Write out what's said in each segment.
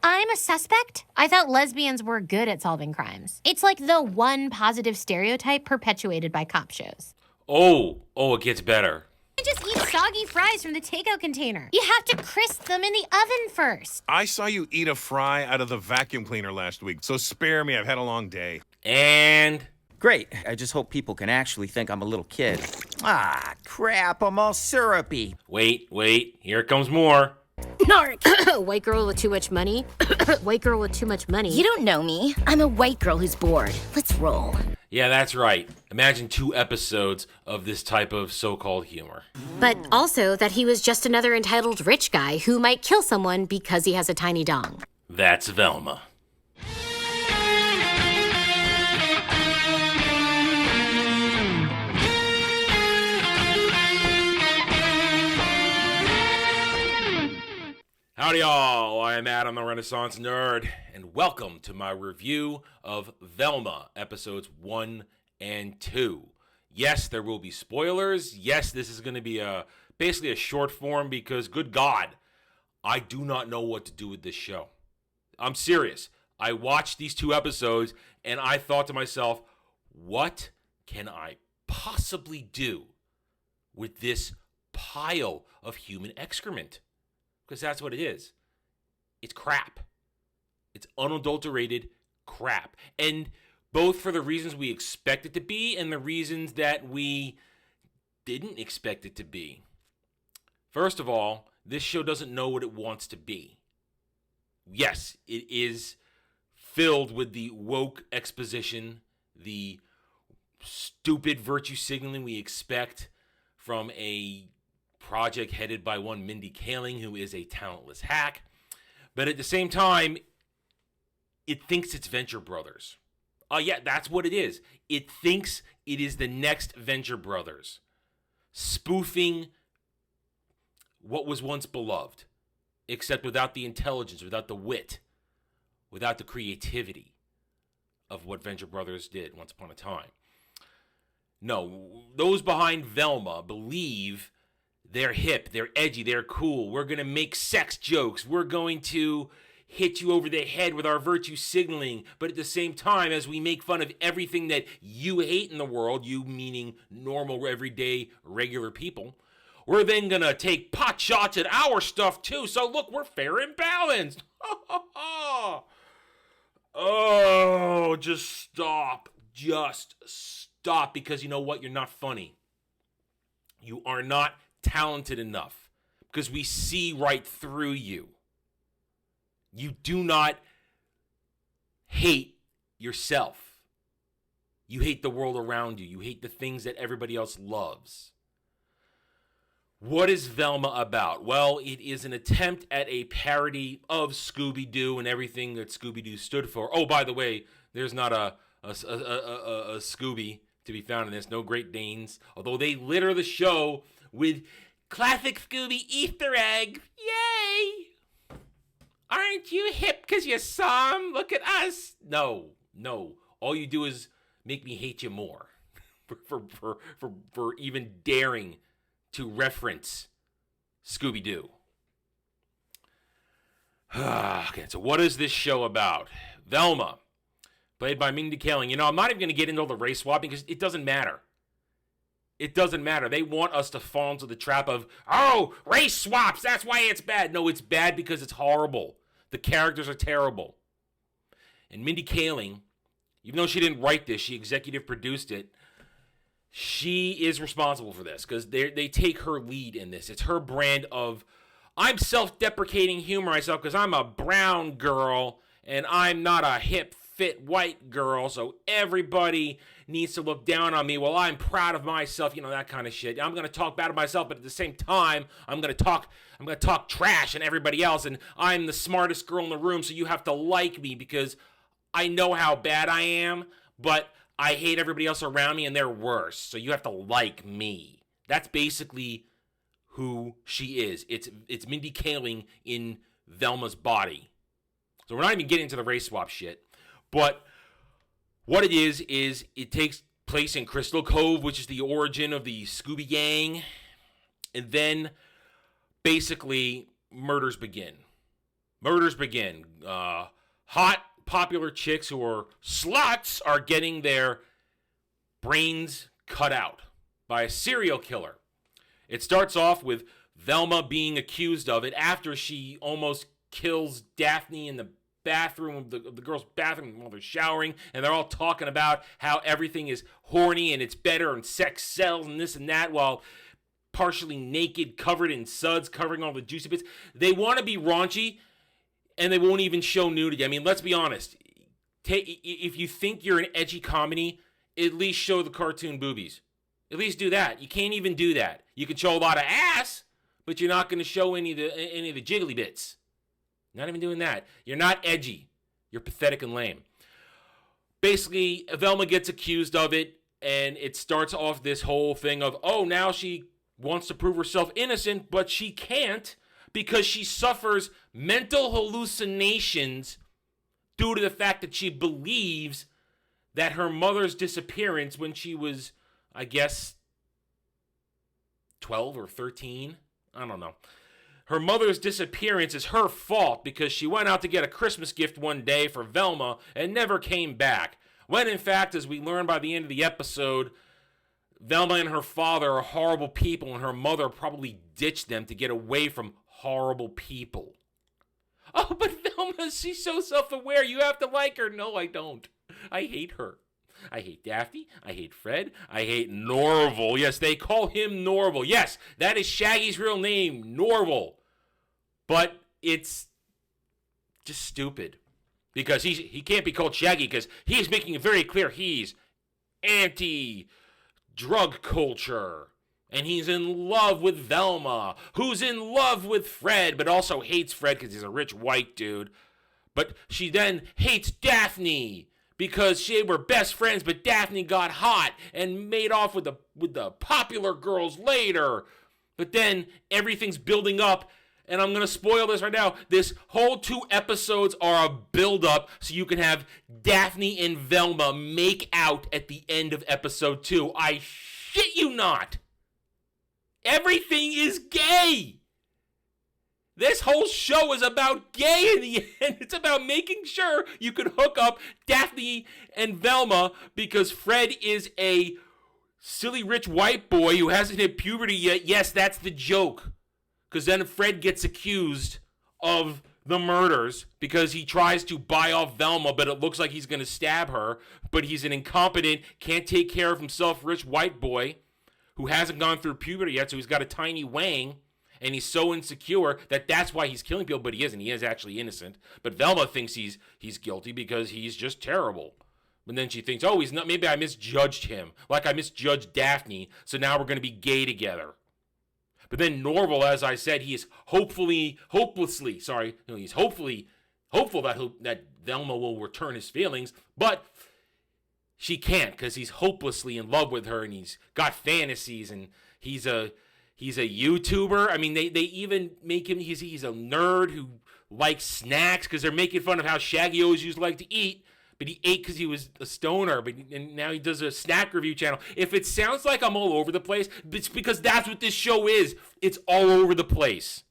I'm a suspect? I thought lesbians were good at solving crimes. It's like the one positive stereotype perpetuated by cop shows. Oh, it gets better. You just eat soggy fries from the takeout container. You have to crisp them in the oven first. I saw you eat a fry out of the vacuum cleaner last week, so spare me. I've had a long day. And... Great. I just hope people can actually think I'm a little kid. Ah, crap. I'm all syrupy. Wait. Here comes more. Narc. White girl with too much money. White girl with too much money. You don't know me. I'm a white girl who's bored. Let's roll. Yeah, that's right. Imagine 2 episodes of this type of so-called humor. But also that he was just another entitled rich guy who might kill someone because he has a tiny dong. That's Velma. Howdy y'all, I am Adam the Renaissance Nerd, and welcome to my review of Velma, episodes 1 and 2. Yes, there will be spoilers. Yes, this is going to be basically a short form because, good God, I do not know what to do with this show. I'm serious. I watched these 2 episodes, and I thought to myself, what can I possibly do with this pile of human excrement? Because that's what it is. It's crap. It's unadulterated crap. And both for the reasons we expect it to be and the reasons that we didn't expect it to be. First of all, this show doesn't know what it wants to be. Yes, it is filled with the woke exposition, the stupid virtue signaling we expect from a project headed by one Mindy Kaling, who is a talentless hack. But at the same time, it thinks it's Venture Brothers. Yeah, that's what it is. It thinks it is the next Venture Brothers, spoofing what was once beloved, except without the intelligence, without the wit, without the creativity of what Venture Brothers did once upon a time. No, those behind Velma believe they're hip, they're edgy, they're cool. We're going to make sex jokes. We're going to hit you over the head with our virtue signaling. But at the same time, as we make fun of everything that you hate in the world, you meaning normal, everyday, regular people, we're then going to take pot shots at our stuff too. So look, we're fair and balanced. Oh, just stop. Just stop. Because you know what? You're not funny. You are not talented enough, because we see right through you. You do not hate yourself. You hate the world around you. You hate the things that everybody else loves. What is Velma about? Well, it is an attempt at a parody of Scooby-Doo and everything that Scooby-Doo stood for. Oh, by the way, there's not a Scooby to be found in this. No Great Danes, although they litter the show with classic Scooby Easter egg. Yay! Aren't you hip because you saw him? Look at us. No. All you do is make me hate you more for even daring to reference Scooby-Doo. Okay, so what is this show about? Velma, played by Mindy Kaling. You know, I'm not even going to get into all the race swapping because it doesn't matter. It doesn't matter. They want us to fall into the trap of, oh, race swaps, that's why it's bad. No, it's bad because it's horrible. The characters are terrible. And Mindy Kaling, even though she didn't write this, she executive produced it, she is responsible for this because they take her lead in this. It's her brand of, I'm self-deprecating humor myself because I'm a brown girl and I'm not a hip, fit white girl, so everybody needs to look down on me. Well, I'm proud of myself, you know, that kind of shit. I'm going to talk bad of myself, but at the same time, I'm going to talk trash on everybody else, and I'm the smartest girl in the room, so you have to like me because I know how bad I am, but I hate everybody else around me and they're worse, so you have to like me. That's basically who she is. It's Mindy Kaling in Velma's body. So we're not even getting into the race swap shit, but what it is it takes place in Crystal Cove, which is the origin of the Scooby Gang. And then, basically, murders begin. Murders begin. Hot, popular chicks who are sluts are getting their brains cut out by a serial killer. It starts off with Velma being accused of it after she almost kills Daphne in the bathroom, the girls' bathroom while they're showering, and they're all talking about how everything is horny and it's better and sex sells and this and that, while partially naked, covered in suds, covering all the juicy bits. They want to be raunchy, and they won't even show nudity. I mean, let's be honest. If you think you're an edgy comedy, at least show the cartoon boobies. At least do that. You can't even do that. You can show a lot of ass, but you're not going to show any of the jiggly bits. Not even doing that. You're not edgy. You're pathetic and lame. Basically, Velma gets accused of it, and it starts off this whole thing of, oh, now she wants to prove herself innocent, but she can't because she suffers mental hallucinations due to the fact that she believes that her mother's disappearance when she was, I guess, 12 or 13, I don't know. Her mother's disappearance is her fault because she went out to get a Christmas gift one day for Velma and never came back. When in fact, as we learn by the end of the episode, Velma and her father are horrible people, and her mother probably ditched them to get away from horrible people. Oh, but Velma, she's so self-aware. You have to like her. No, I don't. I hate her. I hate Daphne. I hate Fred. I hate Norval. Yes, they call him Norval. Yes, that is Shaggy's real name, Norval. But it's just stupid. Because he can't be called Shaggy because he's making it very clear he's anti-drug culture. And he's in love with Velma, who's in love with Fred, but also hates Fred because he's a rich white dude. But she then hates Daphne because they were best friends, but Daphne got hot and made off with the popular girls later. But then everything's building up, and I'm going to spoil this right now. This whole 2 episodes are a build-up so you can have Daphne and Velma make out at the end of episode 2. I shit you not. Everything is gay. This whole show is about gay in the end. It's about making sure you can hook up Daphne and Velma because Fred is a silly rich white boy who hasn't hit puberty yet. Yes, that's the joke. Because then Fred gets accused of the murders because he tries to buy off Velma, but it looks like he's going to stab her. But he's an incompetent, can't take care of himself rich white boy who hasn't gone through puberty yet, so he's got a tiny wang, and he's so insecure that that's why he's killing people, but he isn't. He is actually innocent. But Velma thinks he's guilty because he's just terrible. But then she thinks, oh, he's not. Maybe I misjudged him, like I misjudged Daphne, so now we're going to be gay together. But then Norval, as I said, he's hopeful that Velma will return his feelings, but she can't because he's hopelessly in love with her and he's got fantasies and he's a YouTuber. I mean, they even make him, he's a nerd who likes snacks because they're making fun of how Shaggy always used to like to eat, but he ate because he was a stoner, and now he does a snack review channel. If it sounds like I'm all over the place, it's because that's what this show is. It's all over the place.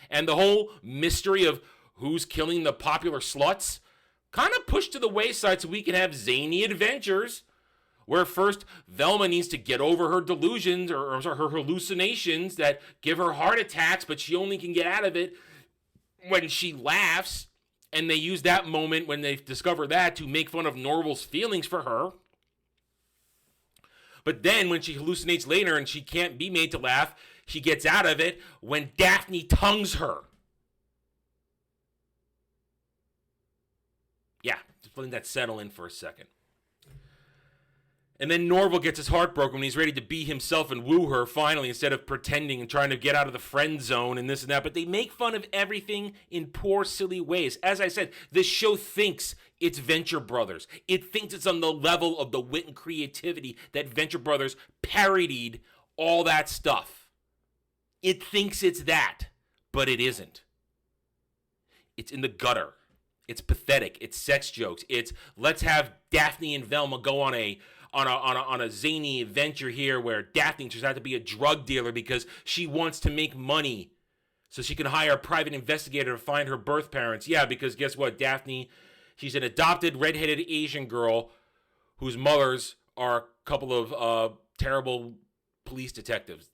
And the whole mystery of who's killing the popular sluts kind of pushed to the wayside so we can have zany adventures where first Velma needs to get over her delusions or her hallucinations that give her heart attacks, but she only can get out of it when she laughs. And they use that moment when they discover that to make fun of Norval's feelings for her. But then when she hallucinates later and she can't be made to laugh, she gets out of it when Daphne tongues her. Yeah, just letting that settle in for a second. And then Norval gets his heart broken when he's ready to be himself and woo her finally instead of pretending and trying to get out of the friend zone and this and that. But they make fun of everything in poor, silly ways. As I said, this show thinks it's Venture Brothers. It thinks it's on the level of the wit and creativity that Venture Brothers parodied all that stuff. It thinks it's that, but it isn't. It's in the gutter. It's pathetic. It's sex jokes. It's let's have Daphne and Velma go on a zany adventure here where Daphne turns out to be a drug dealer because she wants to make money so she can hire a private investigator to find her birth parents. Yeah, because guess what? Daphne, she's an adopted redheaded Asian girl whose mothers are a couple of terrible police detectives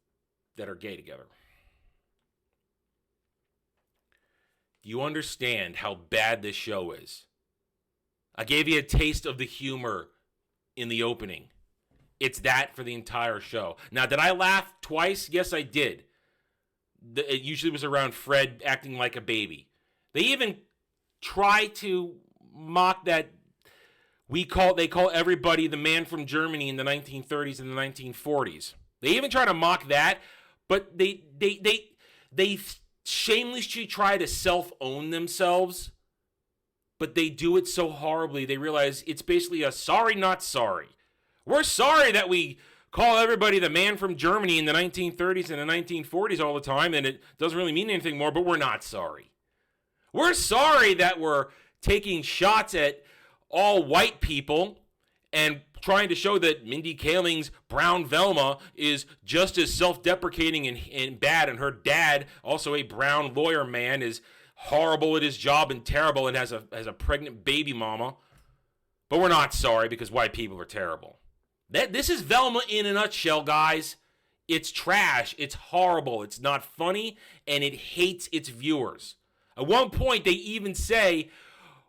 that are gay together. Do you understand how bad this show is? I gave you a taste of the humor in the opening. It's that for the entire show. Now, did I laugh twice? Yes, I did. It usually was around Fred acting like a baby. They even try to mock that they call everybody the man from Germany in the 1930s and the 1940s. They even try to mock that, but they shamelessly try to self-own themselves, but they do it so horribly. They realize it's basically a sorry, not sorry. We're sorry that we call everybody the man from Germany in the 1930s and the 1940s all the time, and it doesn't really mean anything more, but we're not sorry. We're sorry that we're taking shots at all white people and trying to show that Mindy Kaling's brown Velma is just as self-deprecating and bad, and her dad, also a brown lawyer man, is horrible at his job and terrible and has a pregnant baby mama. But we're not sorry because white people are terrible. This is Velma in a nutshell, guys. It's trash. It's horrible. It's not funny, and it hates its viewers. At one point, they even say,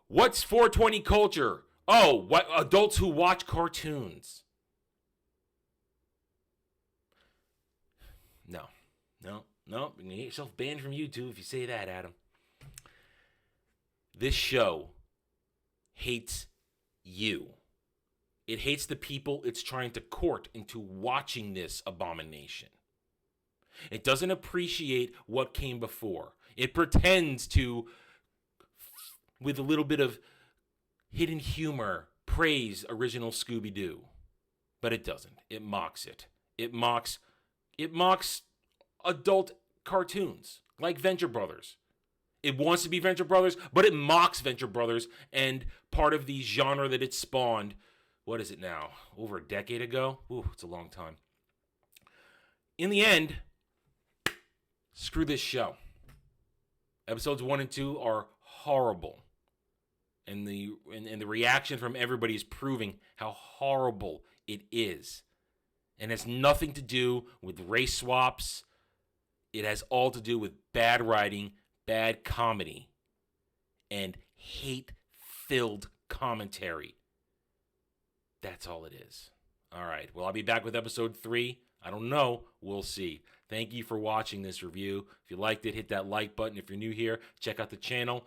what's 420 culture? Oh, what adults who watch cartoons. No. You're going to get yourself banned from YouTube if you say that, Adam. This show hates you. It hates the people it's trying to court into watching this abomination. It doesn't appreciate what came before. It pretends to, with a little bit of hidden humor, praise original Scooby-Doo. But it doesn't. It mocks it. It mocks adult cartoons like Venture Brothers. It wants to be Venture Brothers, but it mocks Venture Brothers and part of the genre that it spawned. What is it now? Over a decade ago? Ooh, it's a long time. In the end, screw this show. Episodes 1 and 2 are horrible. And the reaction from everybody is proving how horrible it is. And it has nothing to do with race swaps. It has all to do with bad writing, bad comedy, and hate-filled commentary. That's all it is. All right. Well, I'll be back with episode 3. I don't know. We'll see. Thank you for watching this review. If you liked it, hit that like button. If you're new here, check out the channel.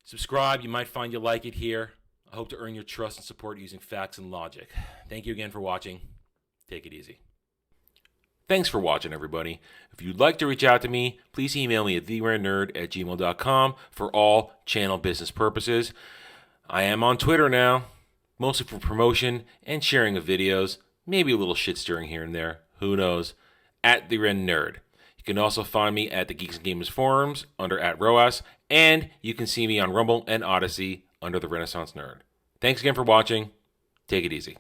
Subscribe. You might find you like it here. I hope to earn your trust and support using facts and logic. Thank you again for watching. Take it easy. Thanks for watching, everybody. If you'd like to reach out to me, please email me at theranernerd@gmail.com for all channel business purposes. I am on Twitter now, mostly for promotion and sharing of videos, maybe a little shit stirring here and there, who knows, @TheRenNerd. You can also find me at the Geeks and Gamers forums under @ROAS, and you can see me on Rumble and Odyssey under the Renaissance Nerd. Thanks again for watching. Take it easy.